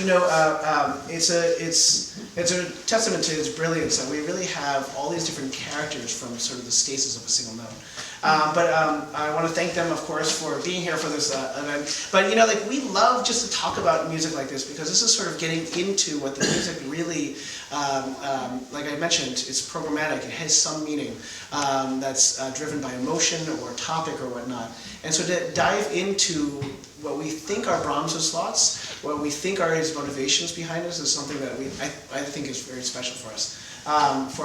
you know, it's a testament to his brilliance that we really have all these different characters from sort of the stages of a single note. But I want to thank them, of course, for being here for this event. But you know, like, we love just to talk about music like this because this is sort of getting into what the music really, like I mentioned, it's programmatic. It has some meaning that's driven by emotion or topic or whatnot. And so to dive into what we think are Brahms' thoughts, what we think are his motivations behind this, is something that I think is very special for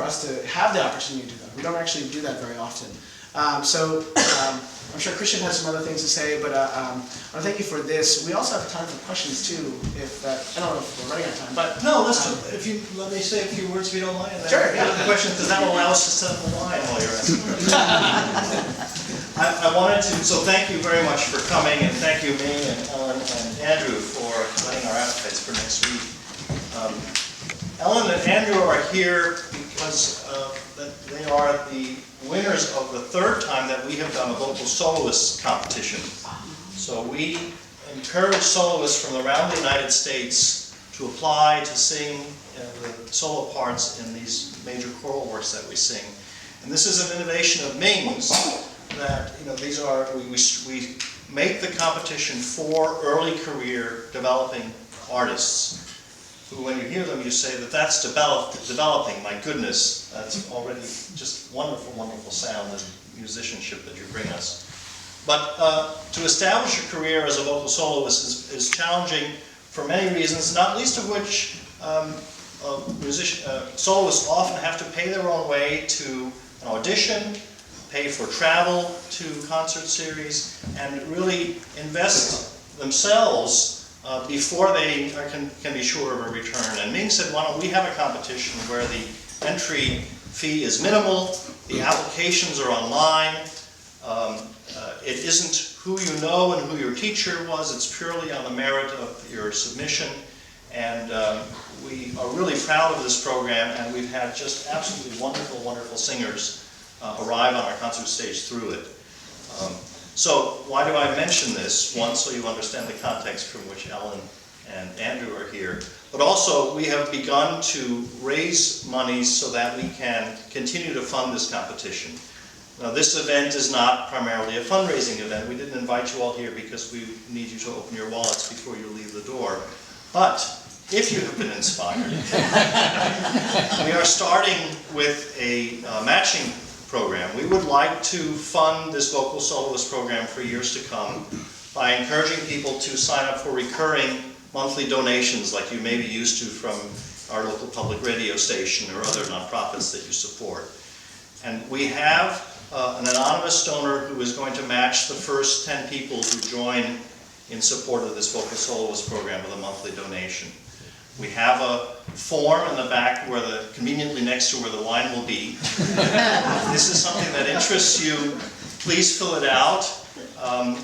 us to have the opportunity to do that. We don't actually do that very often. I'm sure Christian has some other things to say, but I want to thank you for this. We also have time for questions too. If I don't know if we're running out of time, but no, let's if you let me say a few words if you don't mind. Sure. Yeah. The question, because that will allow us to set up the line while you're asking. I wanted to. So thank you very much for coming, and thank you, Ming and Ellen and Andrew, for letting our appetites for next week. Ellen and Andrew are here because they are the winners of the third time that we have done a vocal soloist competition. So we encourage soloists from around the United States to apply to sing the solo parts in these major choral works that we sing. And this is an innovation of Ming's that, you know, these are, we make the competition for early career developing artists who, when you hear them, you say that that's developing, my goodness, that's already just wonderful, wonderful sound and musicianship that you bring us. But to establish a career as a vocal soloist is challenging for many reasons, not least of which soloists often have to pay their own way to an audition, pay for travel to concert series, and really invest themselves before they can be sure of a return. And Ming said, why don't we have a competition where the entry fee is minimal, the applications are online, it isn't who you know and who your teacher was, it's purely on the merit of your submission. And we are really proud of this program, and we've had just absolutely wonderful, wonderful singers arrive on our concert stage through it. So why do I mention this? One, so you understand the context from which Ellen and Andrew are here, but also we have begun to raise money so that we can continue to fund this competition. Now, this event is not primarily a fundraising event. We didn't invite you all here because we need you to open your wallets before you leave the door. But if you have been inspired, we are starting with a matching program. We would like to fund this vocal soloist program for years to come by encouraging people to sign up for recurring monthly donations like you may be used to from our local public radio station or other nonprofits that you support. And we have an anonymous donor who is going to match the first 10 people who join in support of this vocal soloist program with a monthly donation. We have a form in the back conveniently next to where the wine will be. If this is something that interests you, please fill it out.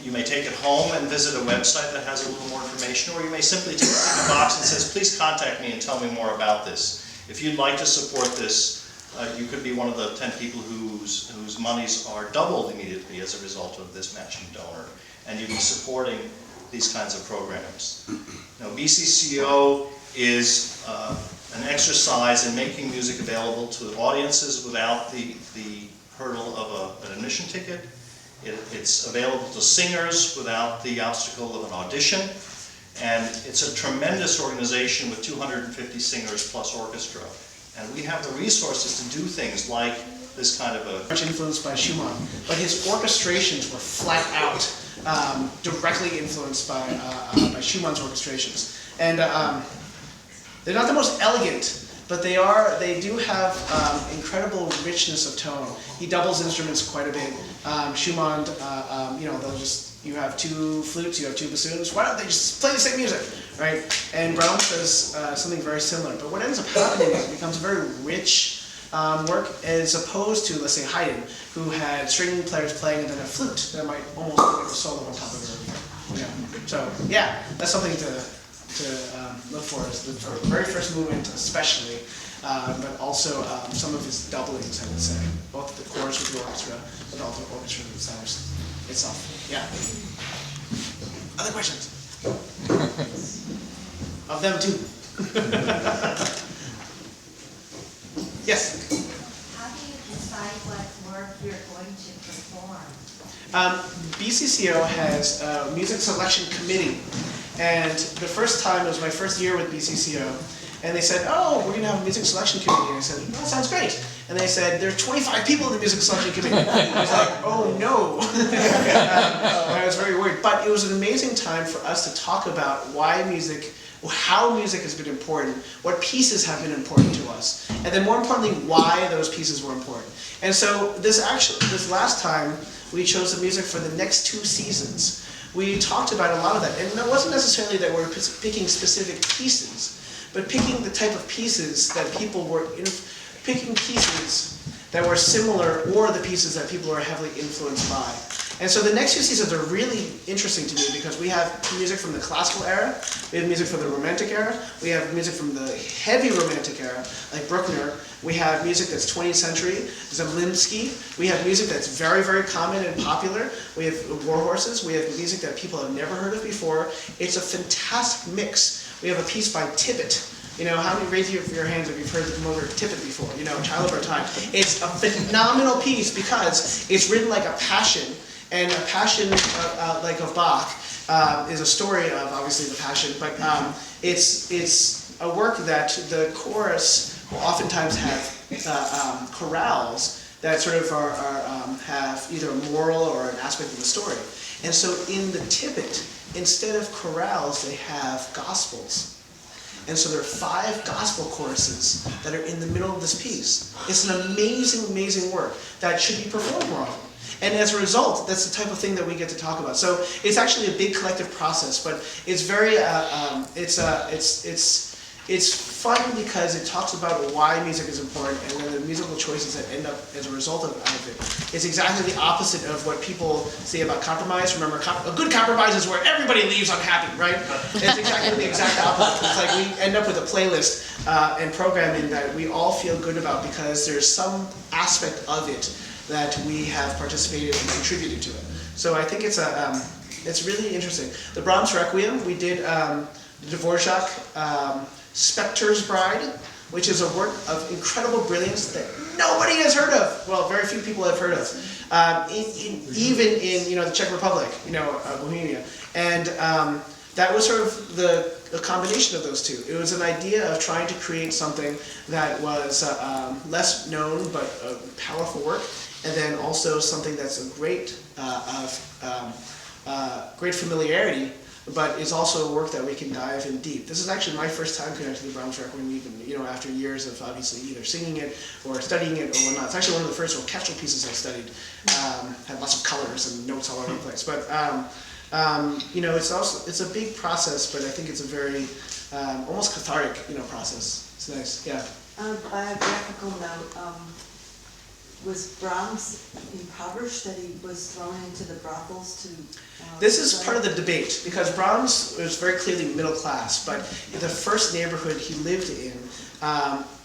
You may take it home and visit a website that has a little more information, or you may simply tick a box that says, please contact me and tell me more about this. If you'd like to support this, you could be one of the 10 people whose monies are doubled immediately as a result of this matching donor, and you'd be supporting these kinds of programs. Now, BCCO is an exercise in making music available to audiences without the hurdle of an admission ticket. It's available to singers without the obstacle of an audition. And it's a tremendous organization with 250 singers plus orchestra. And we have the resources to do things like this kind of a... Much influenced by Schumann, but his orchestrations were flat out directly influenced by Schumann's orchestrations. And they're not the most elegant, but they do have incredible richness of tone. He doubles instruments quite a bit. Schumann, you have two flutes, you have two bassoons. Why don't they just play the same music, right? And Brahms does something very similar. But what ends up happening is it becomes a very rich work, as opposed to, let's say, Haydn, who had string players playing and then a flute that might almost be like a solo on top of it. Yeah. So yeah, that's something to look for, is the very first movement especially, but also some of his doublings, I would say, both the chorus with the orchestra, but also the orchestra itself. Yeah. Other questions? Of them too. Yes? How do you decide what work you're going to perform? BCCO has a music selection committee, and the first time, it was my first year with BCCO, and they said, oh, we're going to have a music selection committee. And I said, well, that sounds great. And they said, there are 25 people in the music selection committee. I was like, oh no. I was very worried. But it was an amazing time for us to talk about why music, how music has been important, what pieces have been important to us, and then more importantly, why those pieces were important. And so this last time, we chose the music for the next 2 seasons. We talked about a lot of that, and it wasn't necessarily that we're picking specific pieces, but picking the type of pieces that people were picking pieces that were similar, or the pieces that people were heavily influenced by. And so the next 2 seasons are really interesting to me because we have music from the classical era, we have music from the romantic era, we have music from the heavy romantic era, like Bruckner, we have music that's 20th century, Zemlinsky, we have music that's very, very common and popular, we have war horses, we have music that people have never heard of before. It's a fantastic mix. We have a piece by Tippett. You know, how many raise your hands if you've heard the composer Tippett before? You know, Child of Our Time. It's a phenomenal piece because it's written like a passion. And a passion like of Bach is a story of obviously the passion, but it's a work that the chorus will oftentimes have chorales that sort of have either a moral or an aspect of the story. And so in the Tippett, instead of chorales, they have gospels. And so there are 5 gospel choruses that are in the middle of this piece. It's an amazing, amazing work that should be performed more often. And as a result, that's the type of thing that we get to talk about. So it's actually a big collective process, but it's very, it's fun because it talks about why music is important, and then the musical choices that end up as a result of it. It's exactly the opposite of what people say about compromise. Remember, a good compromise is where everybody leaves unhappy, right? It's exactly the exact opposite. It's like we end up with a playlist and programming that we all feel good about because there's some aspect of it that we have participated and contributed to it. So I think it's really interesting. The Brahms Requiem, we did Dvorak, Spectre's Bride, which is a work of incredible brilliance that nobody has heard of. Well, very few people have heard of. Even in the Czech Republic, Bohemia. And that was sort of the combination of those two. It was an idea of trying to create something that was less known but a powerful work, and then also something that's a great great familiarity, but is also a work that we can dive in deep. This is actually my first time connecting to the Brahms Requiem, even after years of obviously either singing it or studying it or whatnot. It's actually one of the first orchestral pieces I studied. Had lots of colors and notes all over the place, but it's a big process, but I think it's a very almost cathartic process. It's nice, yeah. Biographical note. Was Brahms impoverished, that he was thrown into the brothels to... This is part of the debate, because Brahms was very clearly middle class, but the first neighborhood he lived in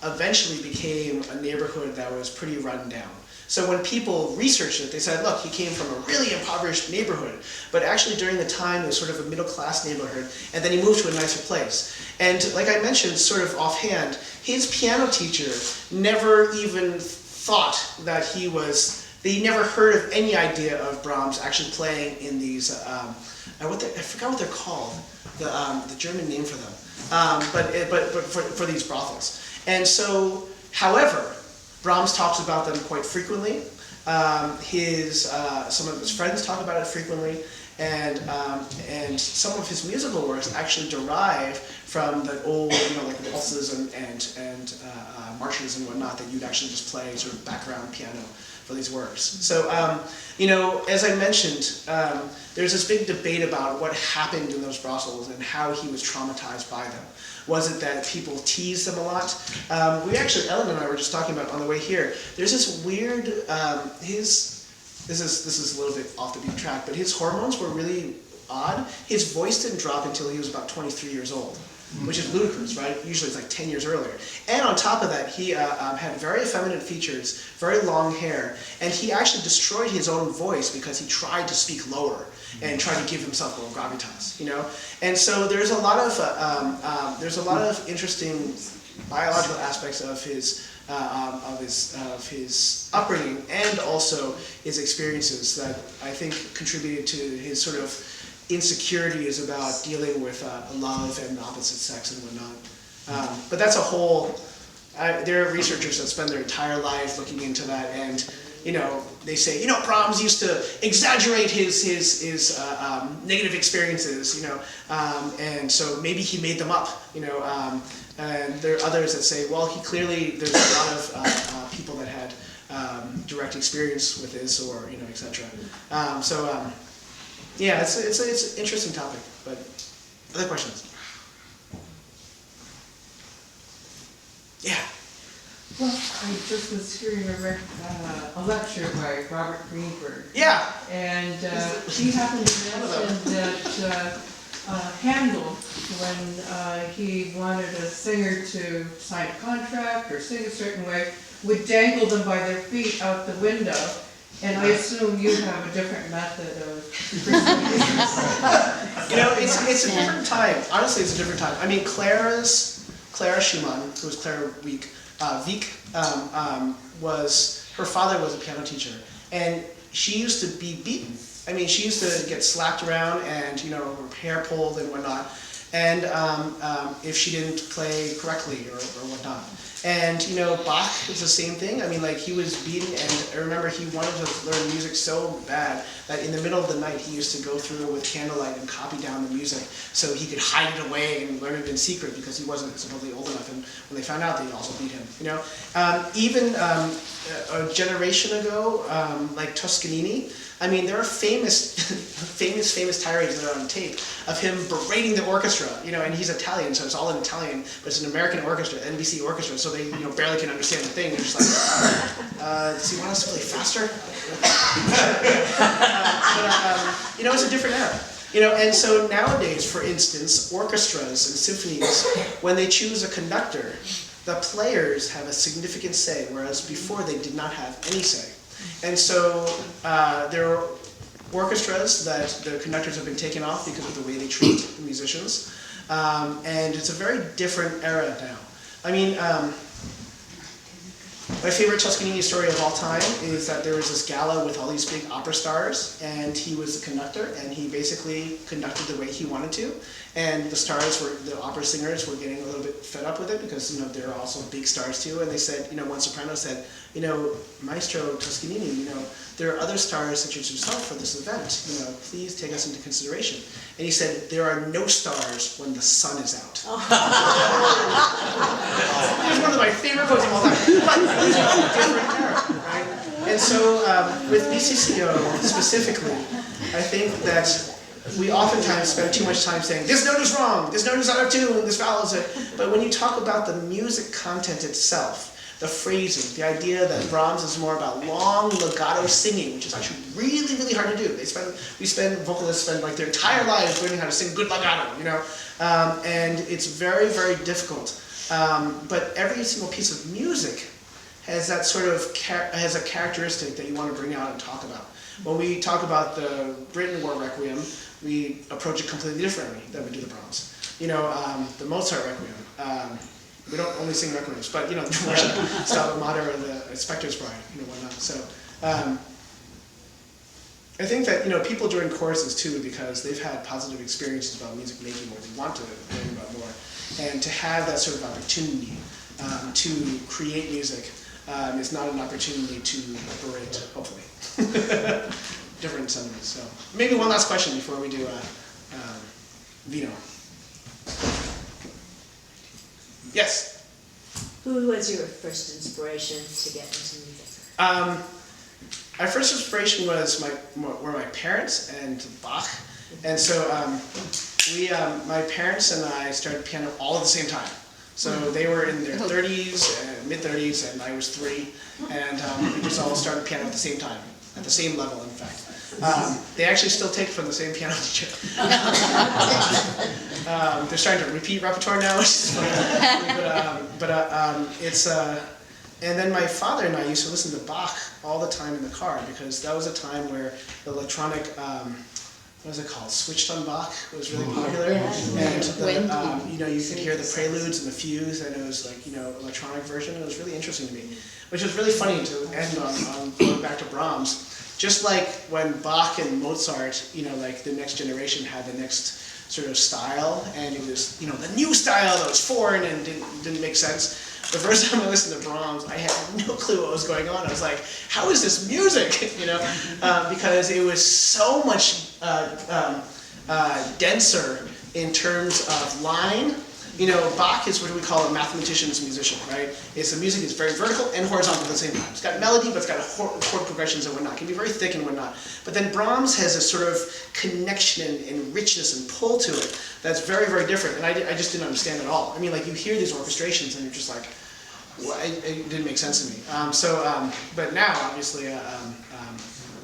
eventually became a neighborhood that was pretty run down. So when people researched it, they said, look, he came from a really impoverished neighborhood, but actually during the time it was sort of a middle class neighborhood, and then he moved to a nicer place. And like I mentioned, sort of offhand, his piano teacher never even thought that they never heard of any idea of Brahms actually playing in these, I forgot what they're called, the German name for them, but for these brothels. And so, however, Brahms talks about them quite frequently. Some of his friends talk about it frequently, and some of his musical works actually derive from the old, like waltzes and marches and whatnot that you'd actually just play sort of background piano for these works. So, as I mentioned, there's this big debate about what happened in those brothels and how he was traumatized by them. Was it that people teased him a lot? Ellen and I were just talking about on the way here. There's this weird, this is a little bit off the beaten track, but his hormones were really odd. His voice didn't drop until he was about 23 years old. which is ludicrous, right? Usually it's like 10 years earlier. And on top of that, he had very effeminate features, very long hair, and he actually destroyed his own voice because he tried to speak lower and try to give himself more gravitas, you know. And so there's a lot of interesting biological aspects of his upbringing and also his experiences that I think contributed to his sort of insecurities about dealing with love and opposite sex and whatnot. But that's a whole. There are researchers that spend their entire lives looking into that, and they say, Brahms used to exaggerate his negative experiences, and so maybe he made them up, and there are others that say, well, there's a lot of people that had direct experience with this, or etc. Yeah, it's an interesting topic. But other questions? Yeah. Well, I just was hearing a lecture by Robert Greenberg. Yeah. And he happened to mention that Handel, when he wanted a singer to sign a contract or sing a certain way, would dangle them by their feet out the window. And I assume you have a different method of it's a different time. Honestly, it's a different time. I mean, Clara Schumann, who was Clara Wieck, her father was a piano teacher, and she used to be beaten. I mean, she used to get slapped around and, her hair pulled and whatnot, and if she didn't play correctly or whatnot. And, Bach was the same thing. I mean, he was beaten, and I remember he wanted to learn music so bad that in the middle of the night he used to go through with candlelight and copy down the music so he could hide it away and learn it in secret because he wasn't supposedly old enough. And when they found out, they also beat him, Even a generation ago, like Toscanini, I mean, there are famous tirades that are on tape of him berating the orchestra, and he's Italian, so it's all in Italian, but it's an American orchestra, NBC orchestra, so they, barely can understand the thing. They're just like, does he want us to play faster? It's a different era. And so nowadays, for instance, orchestras and symphonies, when they choose a conductor, the players have a significant say, whereas before they did not have any say. And so there are orchestras that the conductors have been taken off because of the way they treat the musicians. And it's a very different era now. I mean, my favorite Toscanini story of all time is that there was this gala with all these big opera stars, and he was the conductor, and he basically conducted the way he wanted to. And the opera singers were getting a little bit fed up with it because, they're also big stars too. And they said, one soprano said, Maestro Toscanini, there are other stars such as yourself for this event. Please take us into consideration. And he said, there are no stars when the sun is out. It's one of my favorite quotes of all time. But it was a different era, right? And so with BCCO specifically, I think that we oftentimes spend too much time saying, this note is wrong, this note is out of tune, this vowel is it. But when you talk about the music content itself, the phrasing, the idea that Brahms is more about long legato singing, which is actually really, really hard to do. Vocalists spend their entire lives learning how to sing good legato, and it's very, very difficult. But every single piece of music has that sort of has a characteristic that you want to bring out and talk about. When we talk about the Britain War Requiem, we approach it completely differently than we do the Brahms. The Mozart Requiem. We don't only sing requiems, but the Stabat Mater or the Spectre's Bride, whatnot. So I think that people join choruses too because they've had positive experiences about music making or they want to learn about more, and to have that sort of opportunity to create music is not an opportunity to berate, hopefully. Different sentiments. So maybe one last question before we do Vino. Yes? Who was your first inspiration to get into music? My first inspiration was were my parents and Bach. And so my parents and I started piano all at the same time. So they were in their 30s, mid-30s, and I was 3. And we just all started piano at the same time, at the same level, in fact. They actually still take from the same piano teacher. They're starting to repeat repertoire now, which is funny. It's and then my father and I used to listen to Bach all the time in the car because that was a time where the electronic, what is it called, switched on Bach was really popular. And you know, you could hear the preludes and the fugues, and it was like, you know, electronic version. It was really interesting to me, which was really funny to end on going back to Brahms. Just like when Bach and Mozart, you know, like the next generation had the next sort of style, and it was, you know, the new style that was foreign and didn't make sense. The first time I listened to Brahms, I had no clue what was going on. I was like, how is this music? You know, because it was so much denser in terms of line. You know, Bach is what we call a mathematician's musician, right? It's the music is very vertical and horizontal at the same time. It's got melody, but it's got chord progressions and whatnot. It can be very thick and whatnot. But then Brahms has a sort of connection and richness and pull to it that's very, very different. And I just didn't understand at all. I mean, like, you hear these orchestrations and you're just like, well, it didn't make sense to me. But now, obviously,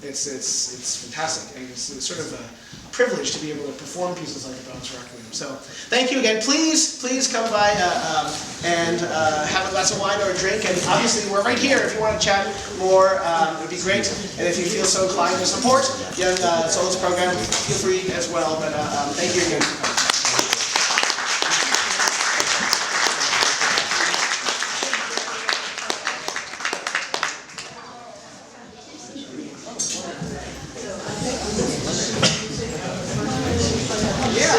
it's fantastic. And it's sort of a privilege to be able to perform pieces like the Brahms Requiem. So thank you again. Please come by and have a glass of wine or a drink. And obviously we're right here if you want to chat more. It would be great. And if you feel so inclined to support young soloist program, feel free as well. But thank you again.